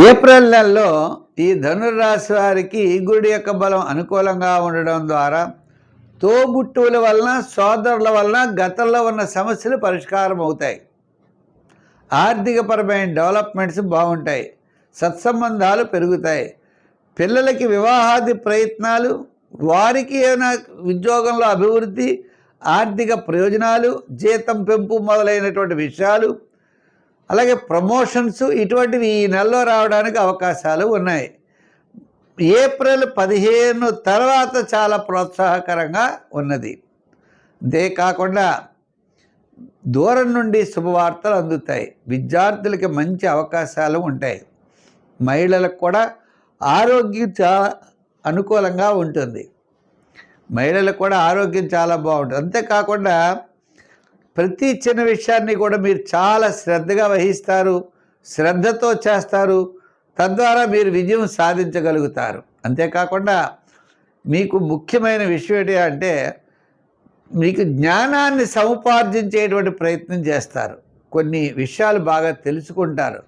April నెలలో ఈ ధనుర్రాశి వారికి గురుడి యొక్క బలం అనుకూలంగా ఉండడం ద్వారా తోబుట్టువుల వలన సోదరుల వలన గతంలో ఉన్న సమస్యలు పరిష్కారం అవుతాయి. ఆర్థికపరమైన డెవలప్మెంట్స్ బాగుంటాయి. సత్సంబంధాలు పెరుగుతాయి. పిల్లలకి వివాహాది ప్రయత్నాలు, వారికి ఏమైనా ఉద్యోగంలో అభివృద్ధి, ఆర్థిక ప్రయోజనాలు, జీతం పెంపు మొదలైనటువంటి విషయాలు, అలాగే ప్రమోషన్స్ ఇటువంటివి ఈ నెలలో రావడానికి అవకాశాలు ఉన్నాయి. ఏప్రిల్ 15 తర్వాత చాలా ప్రోత్సాహకరంగా ఉన్నది. అంతేకాకుండా దూరం నుండి శుభవార్తలు అందుతాయి. విద్యార్థులకి మంచి అవకాశాలు ఉంటాయి. మహిళలకు కూడా ఆరోగ్యం చాలా అనుకూలంగా ఉంటుంది. మహిళలకు కూడా ఆరోగ్యం చాలా బాగుంటుంది. అంతేకాకుండా ప్రతి చిన్న విషయాన్ని కూడా మీరు చాలా శ్రద్ధగా వహిస్తారు, శ్రద్ధతో చేస్తారు. తద్వారా మీరు విజయం సాధించగలుగుతారు. అంతేకాకుండా మీకు ముఖ్యమైన విషయం ఏంటి అంటే మీకు జ్ఞానాన్ని సముపార్జించేటువంటి ప్రయత్నం చేస్తారు. కొన్ని విషయాలు బాగా తెలుసుకుంటారు.